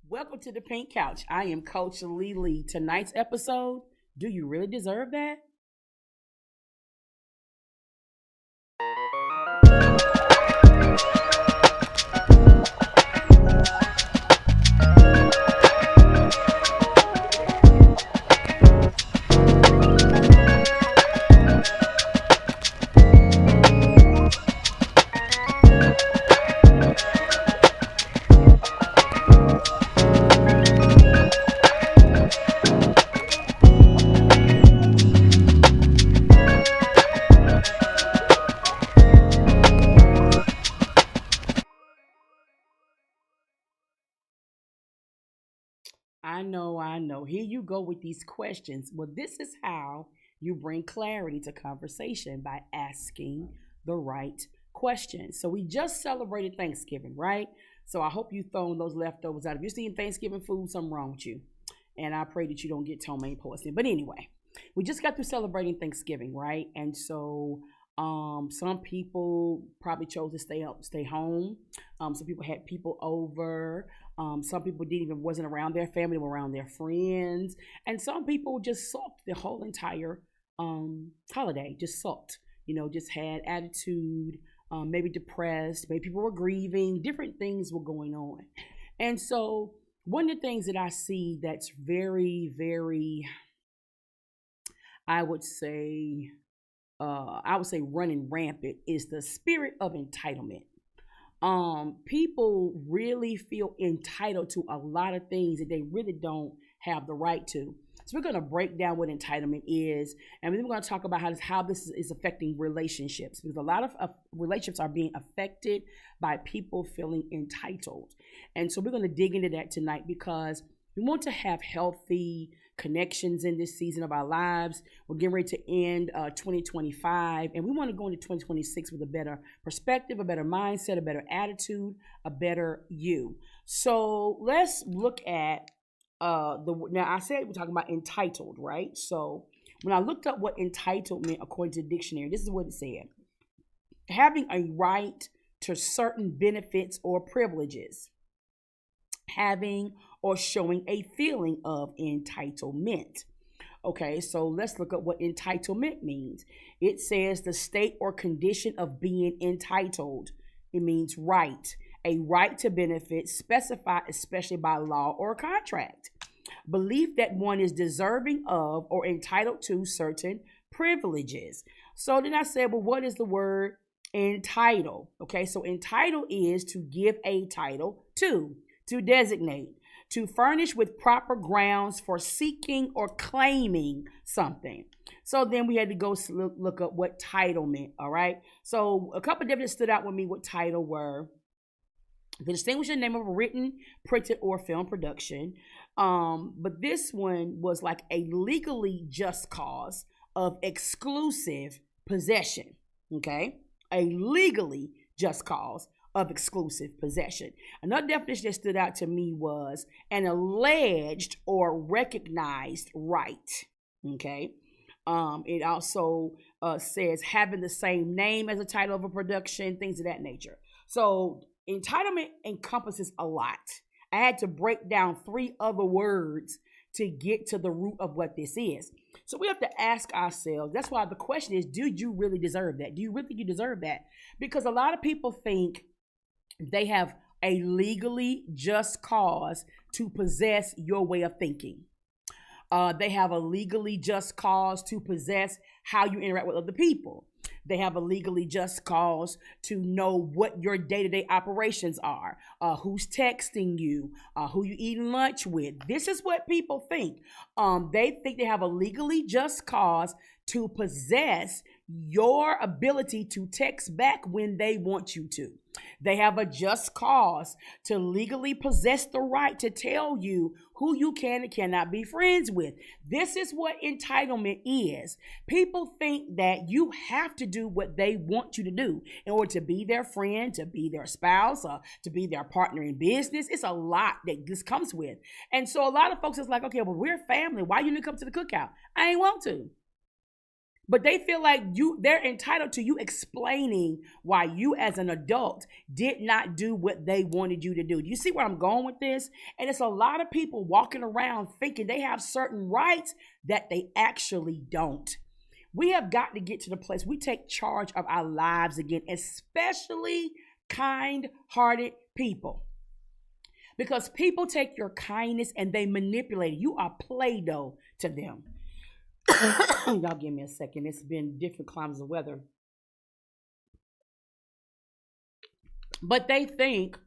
Welcome to the Pink Couch. I am Coach Lele. Tonight's episode, do you really deserve that? I know. Here you go with these questions. Well, this is how you bring clarity to conversation by asking the right questions. So we just celebrated Thanksgiving, right? So I hope you thrown those leftovers out. If you're seeing Thanksgiving food, something wrong with you. And I pray that you don't get ptomaine poisoning. But anyway, we just got through celebrating Thanksgiving, right? And so some people probably chose to stay home. Some people had people over. Some people didn't even wasn't around their family, were around their friends, and some people just sulked the whole entire holiday. Just sulked, just had attitude, maybe depressed. Maybe people were grieving. Different things were going on, and so one of the things that I see that's very, very, I would say, running rampant is the spirit of entitlement. People really feel entitled to a lot of things that they really don't have the right to. So we're going to break down what entitlement is, and then we're going to talk about how this is affecting relationships, because a lot of relationships are being affected by people feeling entitled. And so we're going to dig into that tonight because we want to have healthy connections in this season of our lives. We're getting ready to end 2025, and we want to go into 2026 with a better perspective, a better mindset, a better attitude, a better you. So let's look at now I said we're talking about entitled, right? So when I looked up what entitled meant according to the dictionary, this is what it said: having a right to certain benefits or privileges, having or showing a feeling of entitlement. Okay, so let's look at what entitlement means. It says the state or condition of being entitled. It means right, a right to benefits specified especially by law or contract. Belief that one is deserving of or entitled to certain privileges. So then I said, well, what is the word entitle? Okay, so entitle is to give a title to designate, to furnish with proper grounds for seeking or claiming something. So then we had to go look up what title meant, all right? So a couple of different stood out with me what title were: the distinguishing name of a written, printed, or film production. But this one was like a legally just cause of exclusive possession, okay? A legally just cause of exclusive possession. Another definition that stood out to me was an alleged or recognized right. Okay. It also says having the same name as a title of a production, things of that nature. So entitlement encompasses a lot. I had to break down three other words to get to the root of what this is. So we have to ask ourselves, that's why the question is, do you really deserve that? Do you really think you deserve that? Because a lot of people think they have a legally just cause to possess your way of thinking. They have a legally just cause to possess how you interact with other people. They have a legally just cause to know what your day-to-day operations are, who's texting you, who you eating lunch with. This is what people think. They think they have a legally just cause to possess your ability to text back when they want you to. They have a just cause to legally possess the right to tell you who you can and cannot be friends with. This is what entitlement is. People think that you have to do what they want you to do in order to be their friend, to be their spouse, or to be their partner in business. It's a lot that this comes with. And so a lot of folks is like, okay, well, we're family. Why you didn't come to the cookout? I ain't want to. But they feel like they're entitled to you explaining why you as an adult did not do what they wanted you to do. Do you see where I'm going with this? And it's a lot of people walking around thinking they have certain rights that they actually don't. We have got to get to the place we take charge of our lives again, especially kind-hearted people. Because people take your kindness and they manipulate it. You are Play-Doh to them. Y'all give me a second. It's been different climates of weather. But they think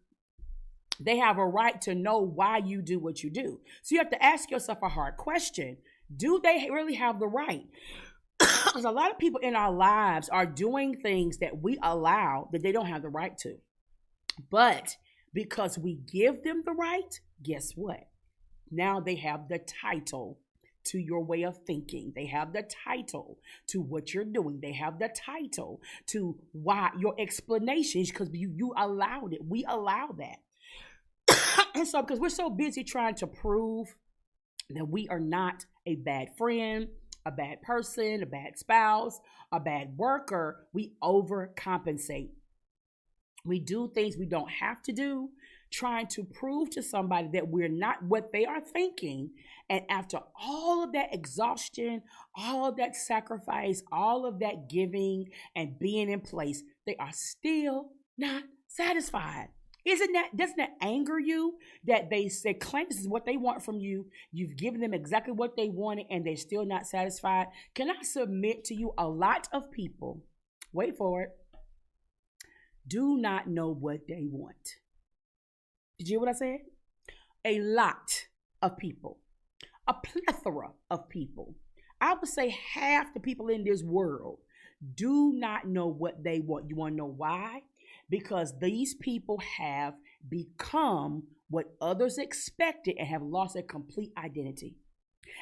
they have a right to know why you do what you do. So you have to ask yourself a hard question. Do they really have the right? Because a lot of people in our lives are doing things that we allow that they don't have the right to. But because we give them the right, guess what? Now they have the title to your way of thinking. They have the title to what you're doing. They have the title to why your explanations, because you allowed it. We allow that. And so because we're so busy trying to prove that we are not a bad friend, a bad person, a bad spouse, a bad worker, we overcompensate. We do things we don't have to do, trying to prove to somebody that we're not what they are thinking. And after all of that exhaustion, all of that sacrifice, all of that giving and being in place, they are still not satisfied. Doesn't that anger you that they say claim this is what they want from you? You've given them exactly what they wanted and they're still not satisfied. Can I submit to you, a lot of people, wait for it, do not know what they want. Did you hear what I said? A lot of people, a plethora of people, I would say half the people in this world do not know what they want. You want to know why? Because these people have become what others expected and have lost their complete identity.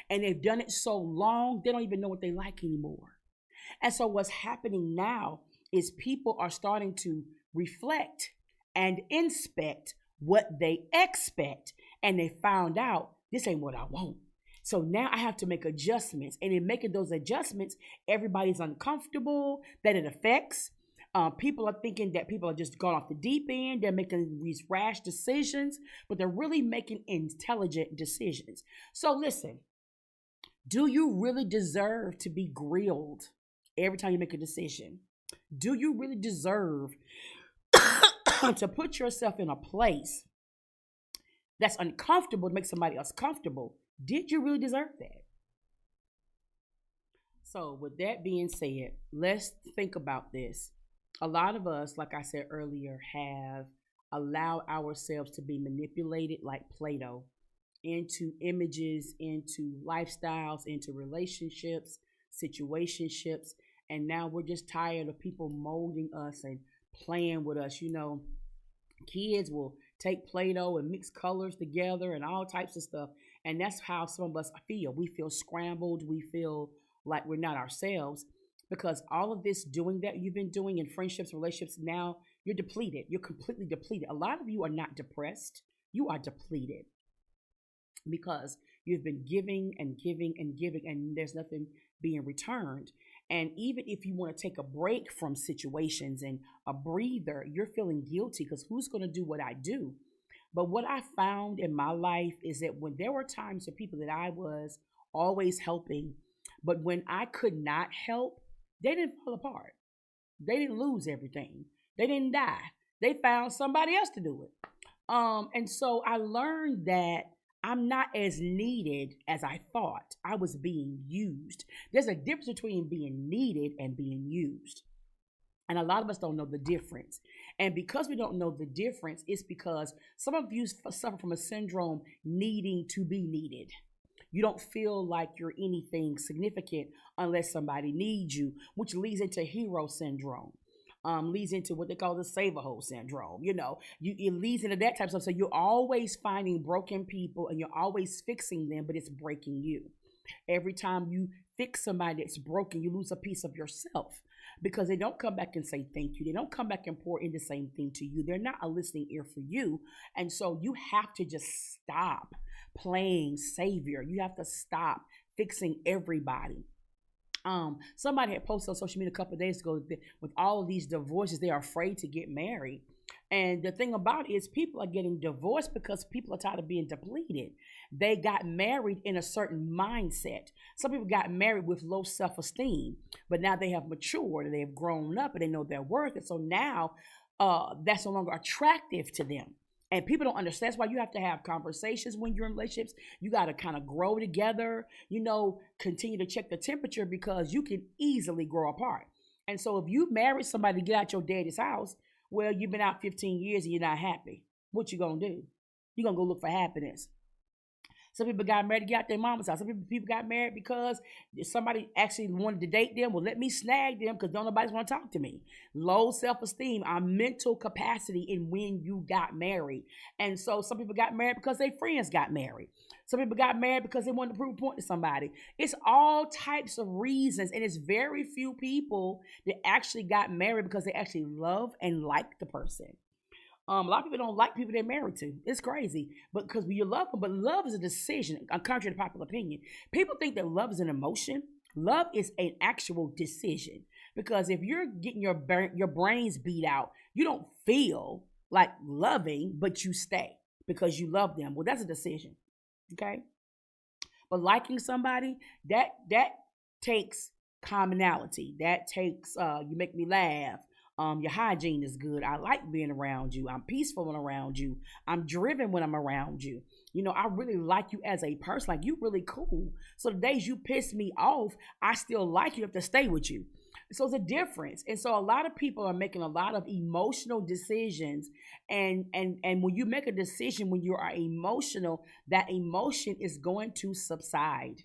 And they've done it so long, they don't even know what they like anymore. And so what's happening now is people are starting to reflect and inspect what they expect. And they found out this ain't what I want. So now I have to make adjustments. And in making those adjustments, everybody's uncomfortable that it affects. People are thinking that people are just gone off the deep end. They're making these rash decisions, but they're really making intelligent decisions. So listen, do you really deserve to be grilled every time you make a decision? Do you really deserve to put yourself in a place that's uncomfortable to make somebody else comfortable? Did you really deserve that? So with that being said, let's think about this. A lot of us, like I said earlier, have allowed ourselves to be manipulated like Play-Doh into images, into lifestyles, into relationships, situationships. And now we're just tired of people molding us and playing with us. You know, kids will take Play-Doh and mix colors together and all types of stuff. And that's how some of us feel. We feel scrambled. We feel like we're not ourselves because all of this doing that you've been doing in friendships, relationships, now you're depleted. You're completely depleted. A lot of you are not depressed. You are depleted because you've been giving and giving and giving and there's nothing being returned. And even if you want to take a break from situations and a breather, you're feeling guilty because who's going to do what I do? But what I found in my life is that when there were times of people that I was always helping, but when I could not help, they didn't fall apart. They didn't lose everything. They didn't die. They found somebody else to do it. And so I learned that I'm not as needed as I thought. I was being used. There's a difference between being needed and being used. And a lot of us don't know the difference. And because we don't know the difference, it's because some of you suffer from a syndrome needing to be needed. You don't feel like you're anything significant unless somebody needs you, which leads into hero syndrome. Leads into what they call the save-a-hole syndrome. You know, it leads into that type of stuff. So you're always finding broken people and you're always fixing them, but it's breaking you. Every time you fix somebody that's broken, you lose a piece of yourself because they don't come back and say thank you. They don't come back and pour in the same thing to you. They're not a listening ear for you. And so you have to just stop playing savior. You have to stop fixing everybody. Somebody had posted on social media a couple of days ago that with all of these divorces, they are afraid to get married. And the thing about it is, people are getting divorced because people are tired of being depleted. They got married in a certain mindset. Some people got married with low self esteem, but now they have matured and they have grown up and they know their worth. And so now that's no longer attractive to them. And people don't understand. That's why you have to have conversations when you're in relationships. You got to kind of grow together, continue to check the temperature because you can easily grow apart. And so if you married somebody to get out your daddy's house, well, you've been out 15 years and you're not happy. What you gonna do? You're gonna go look for happiness. Some people got married to get out their mama's house. Some people got married because somebody actually wanted to date them. Well, let me snag them because don't nobody want to talk to me. Low self-esteem, our mental capacity in when you got married. And so some people got married because their friends got married. Some people got married because they wanted to prove a point to somebody. It's all types of reasons. And it's very few people that actually got married because they actually love and like the person. A lot of people don't like people they're married to. It's crazy, but because you love them. But love is a decision, contrary to popular opinion. People think that love is an emotion. Love is an actual decision. Because if you're getting your brains beat out, you don't feel like loving, but you stay because you love them. Well, that's a decision. Okay, but liking somebody that takes commonality. That takes you make me laugh. Your hygiene is good. I like being around you. I'm peaceful when around you. I'm driven when I'm around you. I really like you as a person. Like, you really cool. So the days you piss me off, I still like you enough to stay with you. So it's a difference. And so a lot of people are making a lot of emotional decisions. And when you make a decision, when you are emotional, that emotion is going to subside.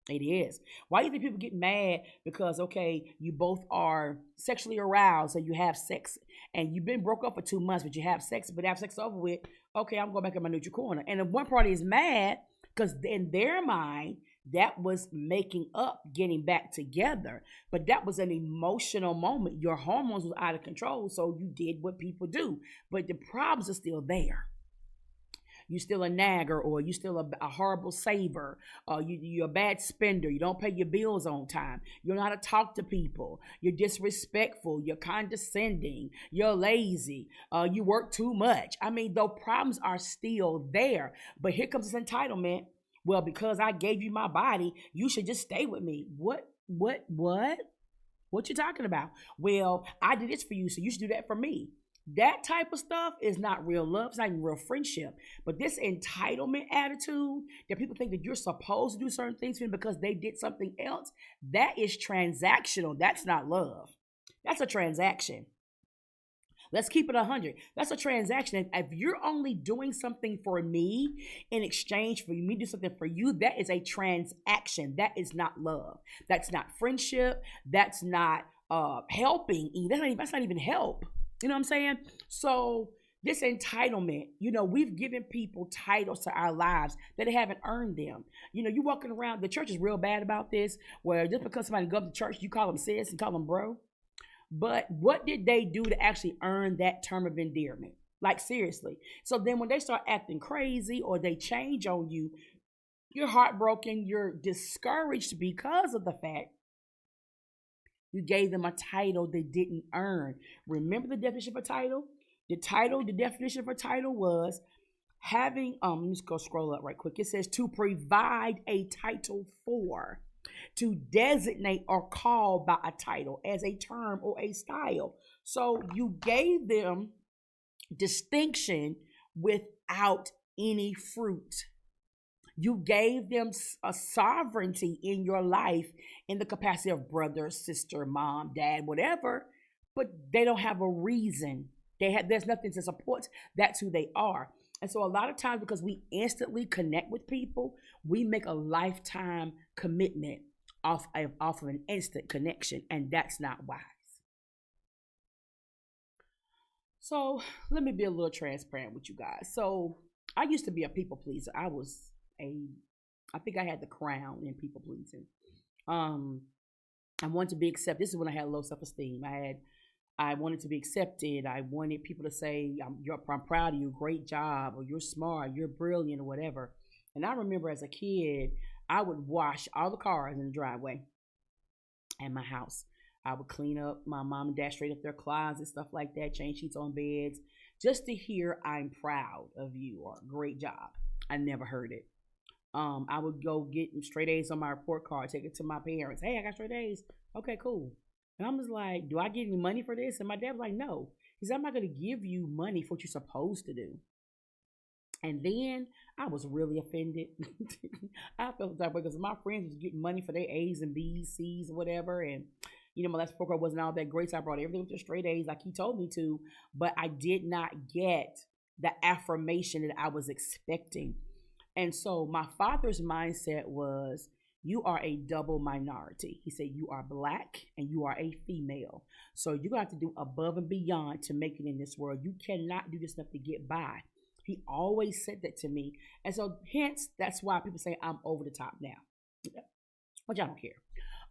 It is. Why do you think people get mad? Because, okay, you both are sexually aroused, so you have sex, and you've been broke up for 2 months, but you have sex, but have sex over with. Okay, I'm going back in my neutral corner. And if one party is mad, because in their mind, that was making up getting back together. But that was an emotional moment. Your hormones was out of control, so you did what people do. But the problems are still there. You still a nagger, or you still a horrible saver, or you're a bad spender. You don't pay your bills on time. You don't know how to talk to people. You're disrespectful. You're condescending. You're lazy. You work too much. I mean, the problems are still there. But here comes this entitlement. Well, because I gave you my body, you should just stay with me. What? What you talking about? Well, I did this for you, so you should do that for me. That type of stuff is not real love. It's not even real friendship. But this entitlement attitude that people think that you're supposed to do certain things for them because they did something else, that is transactional. That's not love. That's a transaction. Let's keep it 100. That's a transaction. If you're only doing something for me in exchange for me to do something for you, that is a transaction. That is not love. That's not friendship. That's not helping. That's not even help. You know what I'm saying? So this entitlement, we've given people titles to our lives that they haven't earned them. You walking around, the church is real bad about this, where just because somebody goes to church, you call them sis and call them bro. But what did they do to actually earn that term of endearment? Like, seriously. So then when they start acting crazy or they change on you, you're heartbroken, you're discouraged because of the fact you gave them a title they didn't earn. Remember the definition of a title? The definition of a title was having, let me just go scroll up right quick. It says to provide a title for, to designate or call by a title as a term or a style. So you gave them distinction without any fruit. You gave them a sovereignty in your life in the capacity of brother, sister, mom, dad, whatever, but they don't have a reason. There's nothing to support that's who they are. And so a lot of times, because we instantly connect with people, we make a lifetime commitment off of an instant connection, and that's not wise. So let me be a little transparent with you guys. So I used to be a people pleaser. I think I had the crown in people pleasing. I wanted to be accepted. This is when I had low self-esteem. I wanted to be accepted. I wanted people to say, I'm proud of you, great job, or you're smart, you're brilliant, or whatever. And I remember as a kid, I would wash all the cars in the driveway. at my house. I would clean up my mom and dad straight up their closets, stuff like that, change sheets on beds, just to hear I'm proud of you or great job. I never heard it. I would go get straight A's on my report card, take it to my parents. Hey, I got straight A's. Okay, cool. And I'm just like, do I get any money for this? And my dad was like, no. He said, I'm not going to give you money for what you're supposed to do. And then I was really offended. I felt that way because my friends was getting money for their A's and B's, C's, or whatever. And, my last report card wasn't all that great. So I brought everything to straight A's like he told me to. But I did not get the affirmation that I was expecting. And so my father's mindset was, you are a double minority. He said, you are black and you are a female. So you're going to have to do above and beyond to make it in this world. You cannot do this stuff to get by. He always said that to me. And so hence, that's why people say I'm over the top now, which I don't care.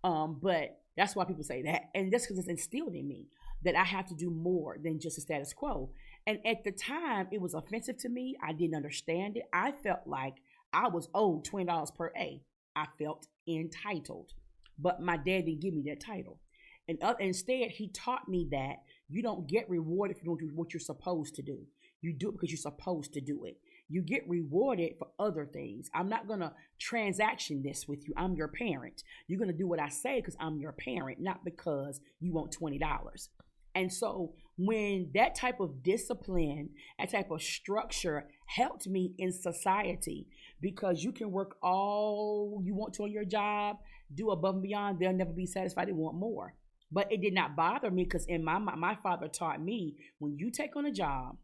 But that's why people say that. And that's because it's instilled in me that I have to do more than just a status quo. And at the time, it was offensive to me. I didn't understand it. I felt like I was owed $20 per A. I felt entitled. But my dad didn't give me that title. And instead, he taught me that you don't get rewarded for doing what you're supposed to do. You do it because you're supposed to do it. You get rewarded for other things. I'm not going to transaction this with you. I'm your parent. You're going to do what I say because I'm your parent, not because you want $20. And so when that type of discipline, that type of structure helped me in society, because you can work all you want to on your job, do above and beyond, they'll never be satisfied. They want more. But it did not bother me because in my father taught me, when you take on a job,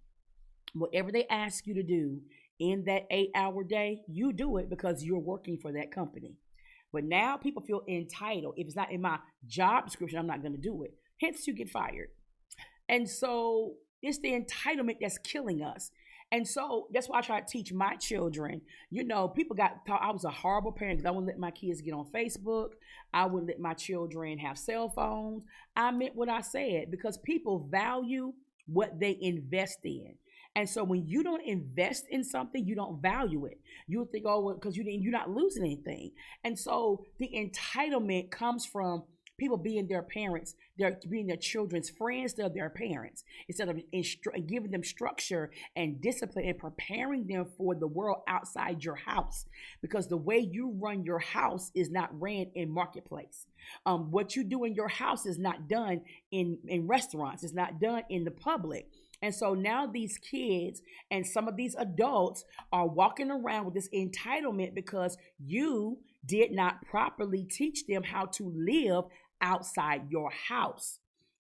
whatever they ask you to do in that 8-hour day, you do it because you're working for that company. But now people feel entitled. If it's not in my job description, I'm not going to do it. Hence, you get fired. And so it's the entitlement that's killing us. And so that's why I try to teach my children. People got thought I was a horrible parent because I wouldn't let my kids get on Facebook. I wouldn't let my children have cell phones. I meant what I said because people value what they invest in. And so when you don't invest in something, you don't value it. You think, oh, well, because you're not losing anything. And so the entitlement comes from people being their parents, they're being their children's friends, they're their parents. Instead of giving them structure and discipline and preparing them for the world outside your house. Because the way you run your house is not ran in marketplace. What you do in your house is not done in restaurants. It's not done in the public. And so now these kids and some of these adults are walking around with this entitlement because you did not properly teach them how to live outside your house.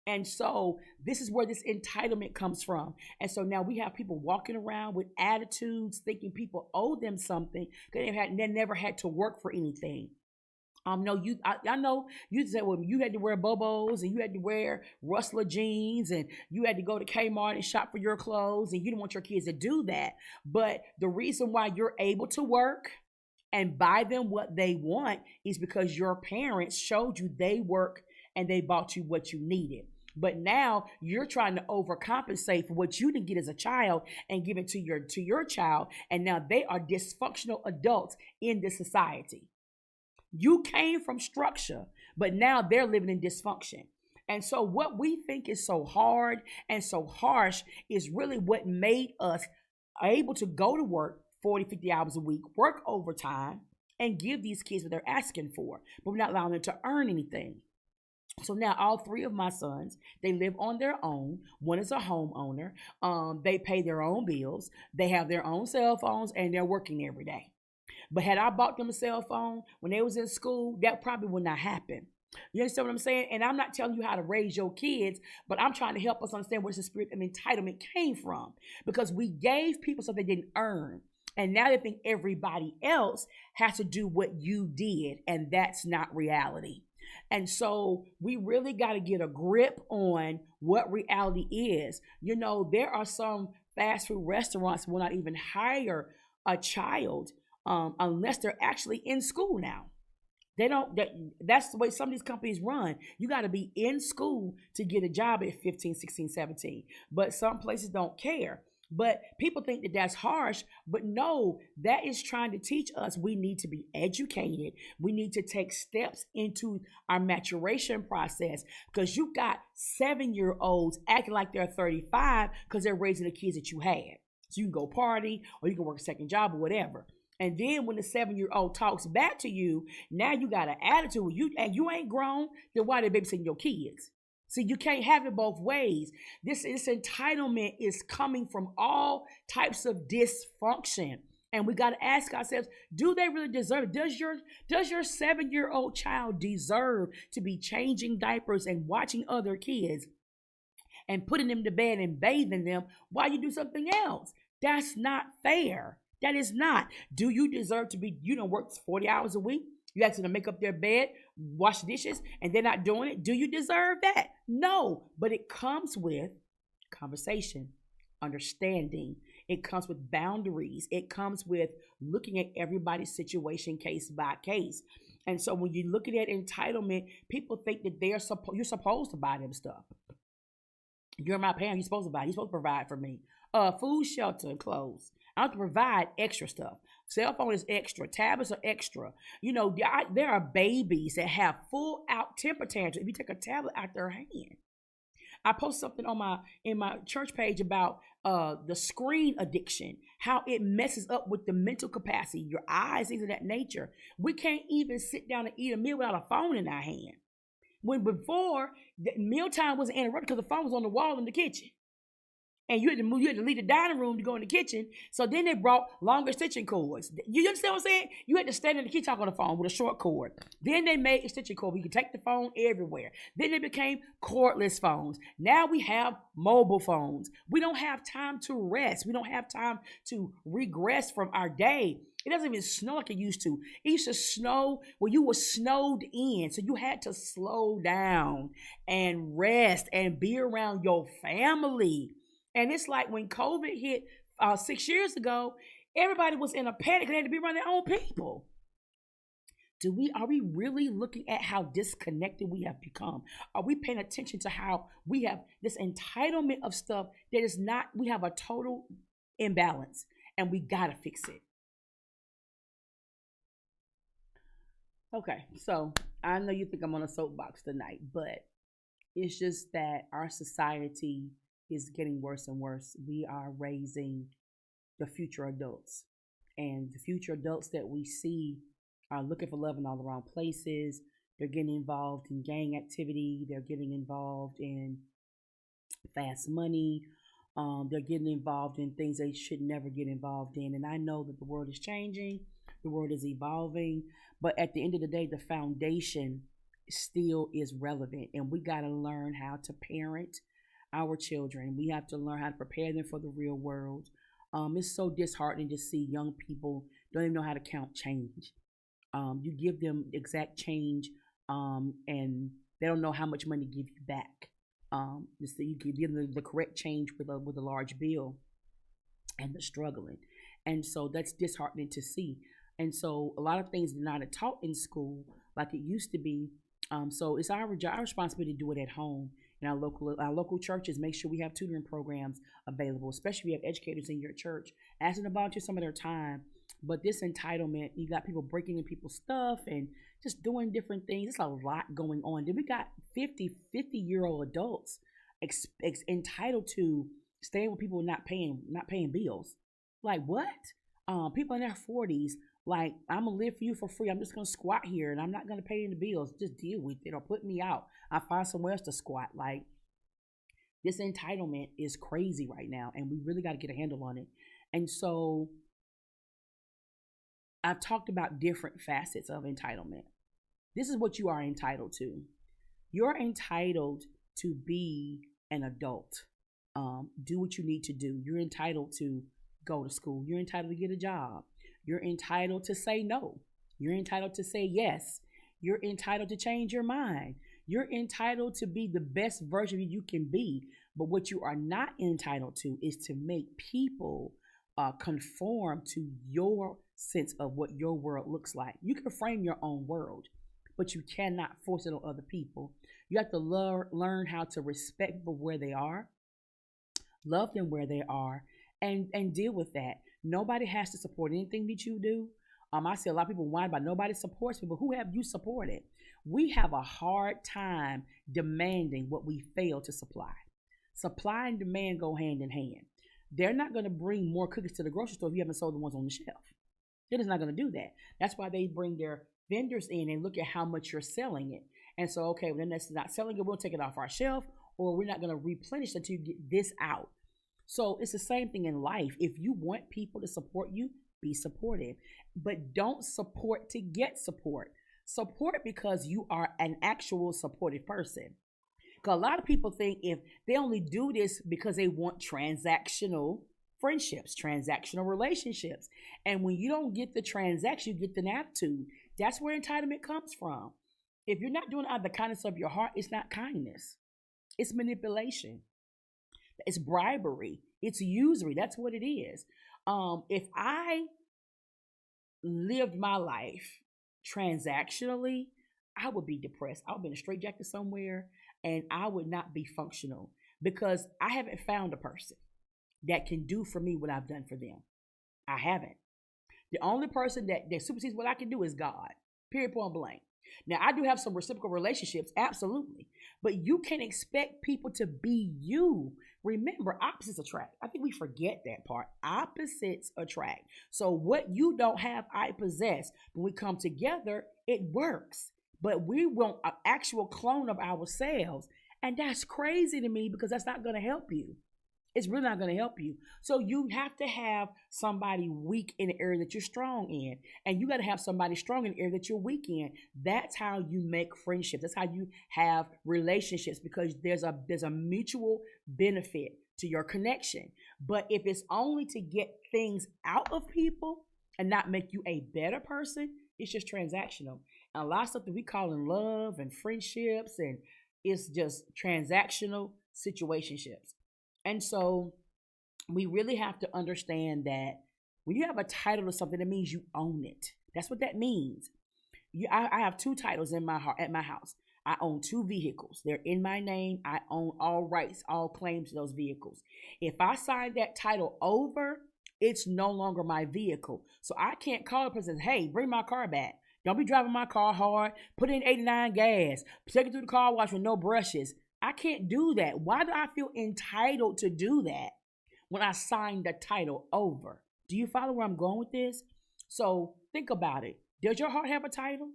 And so this is where this entitlement comes from. And so now we have people walking around with attitudes, thinking people owe them something because they never had to work for anything. No, I know you said, well, you had to wear Bobos and you had to wear Rustler jeans and you had to go to Kmart and shop for your clothes and you didn't want your kids to do that. But the reason why you're able to work and buy them what they want is because your parents showed you they work and they bought you what you needed. But now you're trying to overcompensate for what you didn't get as a child and give it to your child. And now they are dysfunctional adults in this society. You came from structure, but now they're living in dysfunction. And so what we think is so hard and so harsh is really what made us able to go to work 40, 50 hours a week, work overtime, and give these kids what they're asking for. But we're not allowing them to earn anything. So now all three of my sons, they live on their own. One is a homeowner. They pay their own bills. They have their own cell phones, and they're working every day. But had I bought them a cell phone when they was in school, that probably would not happen. You understand what I'm saying? And I'm not telling you how to raise your kids, but I'm trying to help us understand where the spirit of entitlement came from. Because we gave people something they didn't earn. And now they think everybody else has to do what you did. And that's not reality. And so we really got to get a grip on what reality is. There are some fast food restaurants will not even hire a child unless they're actually in school now. They don't, that's the way some of these companies run. You got to be in school to get a job at 15, 16, 17. But some places don't care. But people think that that's harsh, but no, that is trying to teach us we need to be educated. We need to take steps into our maturation process because you got 7-year olds acting like they're 35 because they're raising the kids that you had. So you can go party or you can work a second job or whatever. And then when the 7-year old talks back to you, now you got an attitude. You ain't grown, then why they babysitting your kids? See, you can't have it both ways. This entitlement is coming from all types of dysfunction. And we got to ask ourselves, do they really deserve it? Does your 7-year-old child deserve to be changing diapers and watching other kids and putting them to bed and bathing them while you do something else? That's not fair. That is not. Do you deserve to be, work 40 hours a week? You ask them to make up their bed, wash dishes, and they're not doing it. Do you deserve that? No, but it comes with conversation, understanding. It comes with boundaries. It comes with looking at everybody's situation case by case. And so when you're looking at entitlement, people think that you're supposed to buy them stuff. You're my parent. You're supposed to buy. You're supposed to provide for me. Food, shelter, and clothes. I have to provide extra stuff. Cell phone is extra. Tablets are extra. There are babies that have full out temper tantrums if you take a tablet out their hand. I post something in my church page about the screen addiction, how it messes up with the mental capacity, your eyes, things of that nature. We can't even sit down and eat a meal without a phone in our hand. When before, the mealtime wasn't interrupted because the phone was on the wall in the kitchen. And you had to leave the dining room to go in the kitchen. So then they brought longer extension cords. You understand what I'm saying? You had to stand in the kitchen talk on the phone with a short cord. Then they made extension cord. You could take the phone everywhere. Then they became cordless phones. Now we have mobile phones. We don't have time to rest. We don't have time to regress from our day. It doesn't even snow like it used to. It used to snow when you were snowed in. So you had to slow down and rest and be around your family. And it's like when COVID hit 6 years ago, everybody was in a panic. They had to be around their own people. Are we really looking at how disconnected we have become? Are we paying attention to how we have this entitlement of stuff that is not, we have a total imbalance and we got to fix it. Okay, so I know you think I'm on a soapbox tonight, but it's just that our society is getting worse and worse. We are raising the future adults. And the future adults that we see are looking for love in all the wrong places. They're getting involved in gang activity. They're getting involved in fast money. They're getting involved in things they should never get involved in. And I know that the world is changing. The world is evolving. But at the end of the day, the foundation still is relevant. And we got to learn how to parent our children. We have to learn how to prepare them for the real world. It's so disheartening to see young people don't even know how to count change. You give them exact change, and they don't know how much money to give you back. You give them the correct change with a large bill, and they're struggling, and so that's disheartening to see. And so a lot of things are not taught in school like it used to be. So it's our responsibility to do it at home. In our local churches, make sure we have tutoring programs available, especially if you have educators in your church. Ask them to volunteer some of their time. But this entitlement, you got people breaking in people's stuff and just doing different things. It's a lot going on. Then we got 50-year-old adults entitled to staying with people not paying bills. Like what? People in their 40s, like, I'm gonna live for you for free. I'm just gonna squat here and I'm not gonna pay any bills. Just deal with it or put me out. I find somewhere else to squat. Like, this entitlement is crazy right now, and we really got to get a handle on it. And so I've talked about different facets of entitlement. This is what you are entitled to. You're entitled to be an adult. Do what you need to do. You're entitled to go to school. You're entitled to get a job. You're entitled to say no. You're entitled to say yes. You're entitled to change your mind. You're entitled to be the best version you can be. But what you are not entitled to is to make people conform to your sense of what your world looks like. You can frame your own world, but you cannot force it on other people. You have to learn how to respect people where they are, love them where they are, and deal with that. Nobody has to support anything that you do. I see a lot of people whine about nobody supports people. Who have you supported? We have a hard time demanding what we fail to supply. Supply and demand go hand in hand. They're not going to bring more cookies to the grocery store if you haven't sold the ones on the shelf. They're just not going to do that. That's why they bring their vendors in and look at how much you're selling it. And so, okay, well, then that's not selling it. We'll take it off our shelf, or we're not going to replenish until you get this out. So it's the same thing in life. If you want people to support you, be supportive. But don't support to get support. Support because you are an actual supportive person. Because a lot of people think if they only do this because they want transactional friendships, transactional relationships. And when you don't get the transaction, you get the attitude. That's where entitlement comes from. If you're not doing it out of the kindness of your heart, it's not kindness. It's manipulation. It's bribery. It's usury. That's what it is. If I lived my life transactionally, I would be depressed. I would be in a straitjacket somewhere, and I would not be functional because I haven't found a person that can do for me what I've done for them. I haven't. The only person that supersedes what I can do is God. Period, point blank. Now, I do have some reciprocal relationships, absolutely. But you can't expect people to be you. Remember, opposites attract. I think we forget that part. Opposites attract. So what you don't have, I possess. When we come together, it works. But we want an actual clone of ourselves. And that's crazy to me because that's not going to help you. It's really not going to help you. So you have to have somebody weak in the area that you're strong in. And you got to have somebody strong in the area that you're weak in. That's how you make friendships. That's how you have relationships because there's a mutual benefit to your connection. But if it's only to get things out of people and not make you a better person, it's just transactional. And a lot of stuff that we call in love and friendships, and it's just transactional situationships. And so we really have to understand that when you have a title or something, that means you own it. That's what that means. I have 2 titles at my house. I own 2 vehicles. They're in my name. I own all rights, all claims to those vehicles. If I sign that title over, it's no longer my vehicle. So I can't call a person, hey, bring my car back. Don't be driving my car hard. Put in 89 gas. Take it through the car wash with no brushes. I can't do that. Why do I feel entitled to do that when I signed the title over? Do you follow where I'm going with this? So think about it. Does your heart have a title?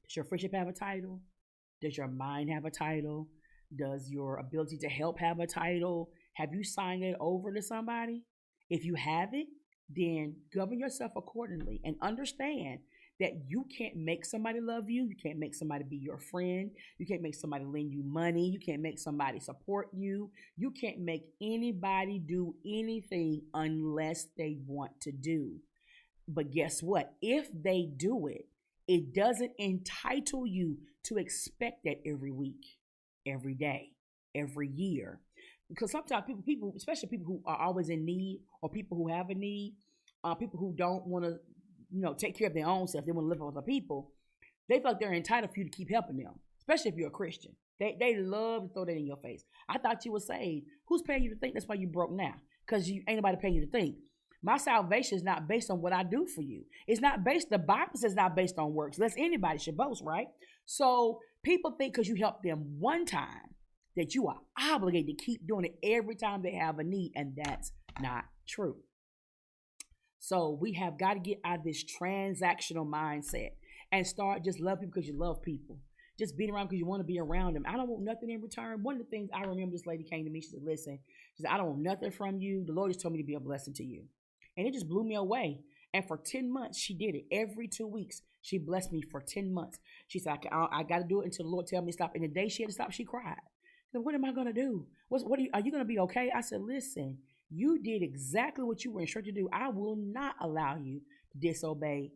Does your friendship have a title? Does your mind have a title? Does your ability to help have a title? Have you signed it over to somebody? If you haven't, then govern yourself accordingly and understand that you can't make somebody love you. You can't make somebody be your friend. You can't make somebody lend you money. You can't make somebody support you. You can't make anybody do anything unless they want to do. But guess what? If they do it, it doesn't entitle you to expect that every week, every day, every year. Because sometimes people, especially people who are always in need or people who have a need, people who don't want to take care of their own self. They want to live with other people. They feel like they're entitled for you to keep helping them, especially if you're a Christian. They love to throw that in your face. I thought you were saved. Who's paying you to think? That's why you broke now, because you ain't nobody paying you to think. My salvation is not based on what I do for you. It's not based. The Bible says it's not based on works. Lest anybody should boast, right? So people think because you help them one time that you are obligated to keep doing it every time they have a need, and that's not true. So we have got to get out of this transactional mindset and start just loving people because you love people. Just being around because you want to be around them. I don't want nothing in return. One of the things I remember, this lady came to me. She said, listen, she said, I don't want nothing from you. The Lord just told me to be a blessing to you. And it just blew me away. And for 10 months, she did it. Every 2 weeks, she blessed me for 10 months. She said, I got to do it until the Lord tell me to stop. And the day she had to stop, she cried. I said, what am I going to do? Are you going to be okay? I said, listen. You did exactly what you were instructed to do. I will not allow you to disobey,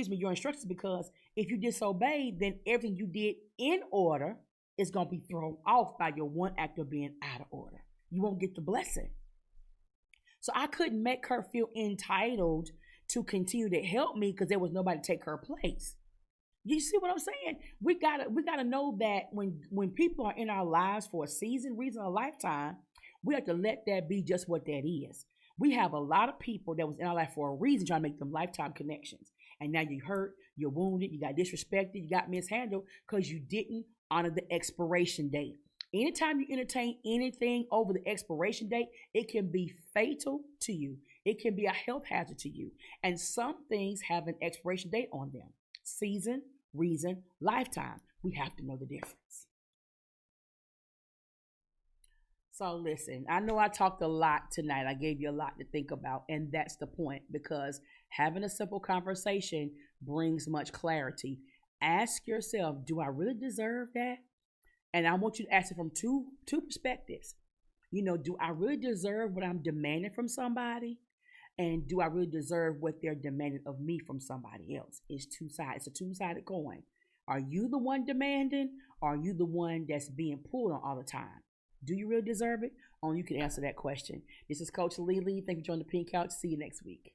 your instructions, because if you disobey, then everything you did in order is going to be thrown off by your one act of being out of order. You won't get the blessing. So I couldn't make her feel entitled to continue to help me because there was nobody to take her place. You see what I'm saying? We gotta know that when people are in our lives for a season, reason, a lifetime, We have to let that be just what that is. We have a lot of people that was in our life for a reason, trying to make them lifetime connections. And now you're hurt, you're wounded, you got disrespected, you got mishandled because you didn't honor the expiration date. Anytime you entertain anything over the expiration date, it can be fatal to you. It can be a health hazard to you. And some things have an expiration date on them: season, reason, lifetime. We have to know the difference. So listen, I know I talked a lot tonight. I gave you a lot to think about, and that's the point, because having a simple conversation brings much clarity. Ask yourself, do I really deserve that? And I want you to ask it from two perspectives. Do I really deserve what I'm demanding from somebody? And do I really deserve what they're demanding of me from somebody else? It's two sides. It's a two-sided coin. Are you the one demanding, or are you the one that's being pulled on all the time? Do you really deserve it? Only you can answer that question. This is Coach Lele. Thank you for joining the Pink Couch. See you next week.